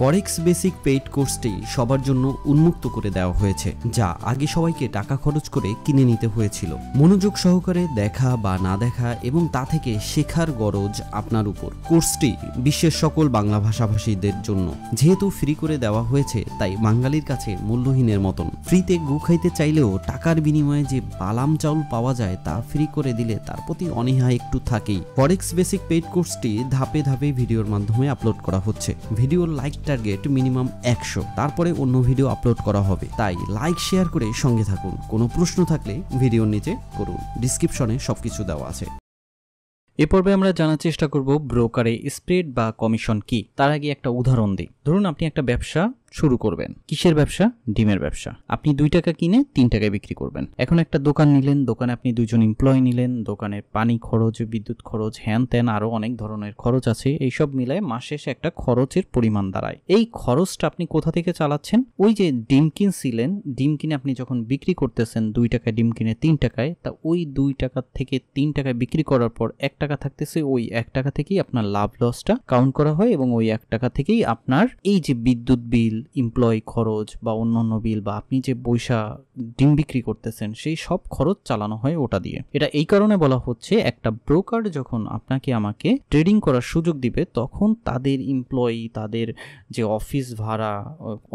ফরেক্স basic paid কোর্সটি সবার জন্য উন্মুক্ত করে দেওয়া হয়েছে, যা আগে সবাইকে টাকা খরচ করে কিনে নিতে হয়েছিল। মনোযোগ সহকারে দেখা বা না দেখা এবং তা থেকে শেখার গরজ আপনার উপর। কোর্সটি বিশ্বের সকল বাংলা ভাষাভাষীদের জন্য। যেহেতু ফ্রি করে দেওয়া হয়েছে, তাই বাঙালির কাছে মূল্যহীনের মতন। ফ্রিতে গু খাইতে চাইলেও টাকার বিনিময়ে যে বালাম চাউল পাওয়া যায় তা ফ্রি করে দিলে তার প্রতি অনীহা একটু থাকেই। ফরেক্স বেসিক পেইড কোর্সটি ধাপে ধাপে ভিডিওর মাধ্যমে আপলোড করা হচ্ছে। ভিডিওর লাইক টার্গেট মিনিমাম 100, তারপরে অন্য ভিডিও আপলোড করা হবে। তাই লাইক শেয়ার করে সঙ্গে থাকুন। কোনো প্রশ্ন থাকলে ভিডিওর নিচে করুন, ডিসক্রিপশনে সবকিছু দেওয়া আছে। এ পর্বে আমরা জানার চেষ্টা করব ব্রোকারে স্প্রেড বা কমিশন কি। তার আগে একটা উদাহরণ দিই। ধরুন আপনি একটা ব্যবসা শুরু করবেন। কিসের ব্যবসা? ডিমের ব্যবসা। আপনি 2 টাকা কিনে 3 টাকায় বিক্রি করবেন। এখন একটা দোকান নিলেন, দোকানে আপনি 2 জন এমপ্লয়ি নিলেন, দোকানের পানি খরচ, বিদ্যুৎ খরচ, হ্যান ত্যান আরো অনেক ধরনের খরচ আছে। এইসব মিলায় মাস শেষে একটা খরচের পরিমাণ দাঁড়ায়। এই খরচটা আপনি কোথা থেকে চালাচ্ছেন? ওই যে ডিম কিনছিলেন, ডিম কিনে আপনি যখন বিক্রি করতেছেন 2 টাকায় ডিম কিনে 3 টাকায়, তা ওই 2 টাকা থেকে 3 টাকায় বিক্রি করার পর 1 টাকা থাকতেছে। ওই 1 টাকা থেকেই আপনার লাভ লসটা কাউন্ট করা হয় এবং ওই 1 টাকা থেকেই আপনার এই যে বিদ্যুৎ বিল, এমপ্লয়ি খরচ বা অন্যান্য বিল বা আপনি যে পয়সা ডিম বিক্রি করতেছেন সেই সব খরচ চালানো হয় ওটা দিয়ে। এটা এই কারণে বলা হচ্ছে, একটা ব্রোকার যখন আপনাকে আমাকে ট্রেডিং করার সুযোগ দিবে, তখন তাদের এমপ্লয়ি, তাদের যে অফিস ভাড়া,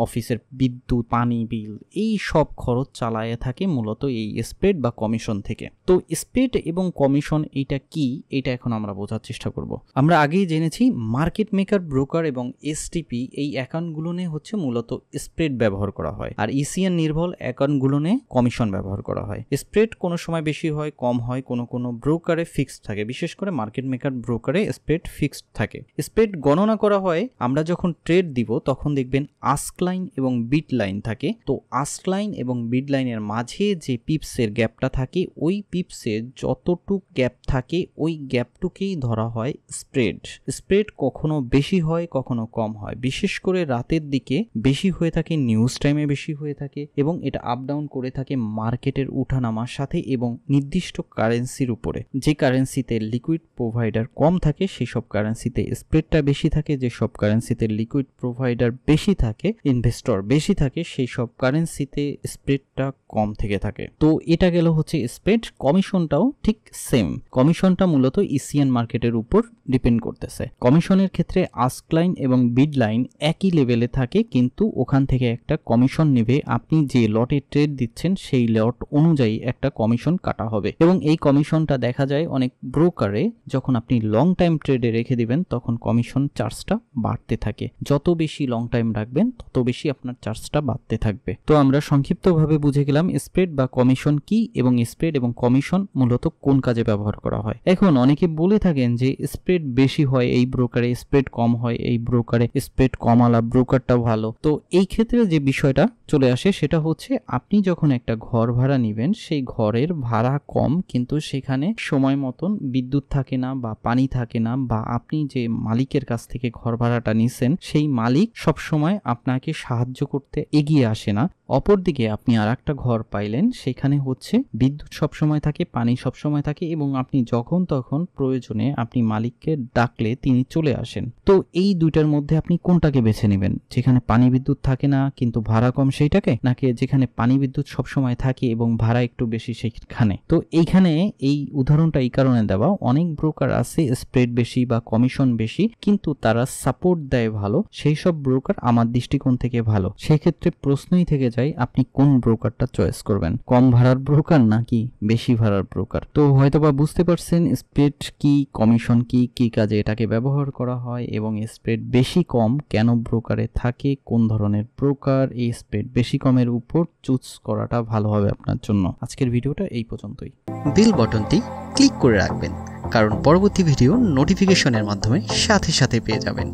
অফিসের বিদ্যুৎ, পানি বিল, এই সব খরচ চালায় থাকে মূলত এই স্প্রেড বা কমিশন থেকে। তো স্প্রেড এবং কমিশন এইটা কি, এটা এখন আমরা বোঝার চেষ্টা করব। আমরা আগেই জেনেছি মার্কেট মেকার, ব্রোকার এবং এসটিপি এই অ্যাকাউন্টগুলো নিয়ে হচ্ছে মূলত স্প্রেড ব্যবহার করা হয়, আর ইসিএন নির্ভর অ্যাকাউন্টগুলো নিয়ে কমিশন ব্যবহার করা হয়। স্প্রেড কোনো সময় বেশি হয়, কম হয়, কোনো ব্রোকারে ফিক্সড থাকে। বিশেষ করে মার্কেট মেকার ব্রোকারে স্প্রেড ফিক্সড থাকে। স্প্রেড গণনা করা হয়, আমরা যখন ট্রেড দিব তখন দেখবেন আস্ক লাইন এবং বিট লাইন থাকে। তো আস্ক লাইন এবং বিট লাইনের মাঝে যে পিপসের গ্যাপটা থাকে, ওই পিপসের যতটুক গ্যাপ থাকে ওই গ্যাপটুকেই ধরা হয় স্প্রেড। স্প্রেড কখনো বেশি হয়, কখনো কম হয়। বিশেষ করে রাতের দিকে বেশি হয়ে থাকে, নিউজ টাইমে বেশি হয়ে থাকে এবং এটা আপ ডাউন করে থাকে মার্কেটের উঠানামার সাথে এবং নির্দিষ্ট কারেন্সির উপরে। যে কারেন্সিতে লিকুইড প্রোভাইডার কম থাকে সেই সব কারেন্সিতে স্প্রেডটা বেশি থাকে, যে সব কারেন্সিতে লিকুইড প্রোভাইডার বেশি থাকে, ইনভেস্টর বেশি থাকে, সেই সব কারেন্সিতে স্প্রেডটা কম থেকে থাকে। তো এটা গেল হচ্ছে স্প্রেড। কমিশনটাও ঠিক সেম। কমিশনটা মূলত ইসিএন মার্কেটের উপর ডিপেন্ড করতেছে। কমিশনের ক্ষেত্রে আস্ক লাইন এবং বিড লাইন একই লেভেলে থাকে, কিন্তু ওখান থেকে একটা কমিশন নেবে। আপনি যে লটে ট্রেড দিচ্ছেন সেই লট অনুযায়ী একটা কমিশন কাটা হবে এবং এই কমিশনটা দেখা যায় অনেক ব্রোকারে যখন আপনি লং টাইম ট্রেডে রেখে দিবেন তখন কমিশন চার্জটা বাড়তে থাকে। যত বেশি লং টাইম রাখবেন তত বেশি আপনার চার্জটা বাড়তে থাকবে। তো আমরা সংক্ষিপ্তভাবে বুঝে গেলাম স্প্রেড বা কমিশন কি এবং স্প্রেড এবং কমিশন মূলত কোন কাজে ব্যবহার করা হয়। এখন অনেকে বলে থাকেন যে স্প্রেড বেশি হয় এই ব্রোকারে, স্প্রেড কম হয় এই ব্রোকারে, স্প্রেড কমালা ব্রোকারটা ভালো। তো এই ক্ষেত্রে যে বিষয়টা চলে আসে সেটা হচ্ছে, আপনি যখন একটা ঘর ভাড়া নেবেন সেই ঘরের ভাড়া কম, কিন্তু সেখানে সময় মতন বিদ্যুৎ থাকে না বা পানি থাকে না, বা আপনি যে মালিকের কাছ থেকে ঘর ভাড়াটা নিছেন সেই মালিক সব সময় আপনাকে সাহায্য করতে এগিয়ে আসে না। অপরদিকে আপনি আর একটা ঘর পাইলেন, সেখানে হচ্ছে বিদ্যুৎ সবসময় থাকে, পানি সবসময় থাকে এবং আপনি যখন তখন প্রয়োজনে আপনি মালিককে ডাকলে তিনি চলে আসেন। তো এই দুইটার মধ্যে আপনি কোনটাকে বেছে নেবেন? যেখানে পানি বিদ্যুৎ থাকে না কিন্তু ভাড়া কম সেইটাকে, নাকি যেখানে পানি বিদ্যুৎ সবসময় থাকে এবং ভাড়া একটু বেশি সেইখানে? তো এইখানে এই উদাহরণটা এই কারণে দেওয়া, অনেক ব্রোকার আছে স্প্রেড বেশি বা কমিশন বেশি কিন্তু তারা সাপোর্ট দেয় ভালো, সেই সব ব্রোকার আমার দৃষ্টিকোণ থেকে ভালো। সেক্ষেত্রে প্রশ্নই থেকে যায় আপনি কোন ব্রোকারটা চয়েস করবেন, কম ভাড়ার ব্রোকার নাকি বেশি ভাড়ার ব্রোকার। তো হয়তোবা বুঝতে পারছেন স্প্রেড কি, কমিশন কি, কি কাজে এটাকে ব্যবহার করা হয় এবং স্প্রেড বেশি কম কেন ব্রোকারে থাকে, কোন ধরনের ব্রোকার এই স্প্রেড বেশি কমের উপর চুজ করাটা ভালো হবে আপনার জন্য। আজকের ভিডিওটা এই পর্যন্তই। বেল বাটনটি ক্লিক করে রাখবেন, কারণ পরবর্তী ভিডিও নোটিফিকেশনের মাধ্যমে সাথে সাথে পেয়ে যাবেন।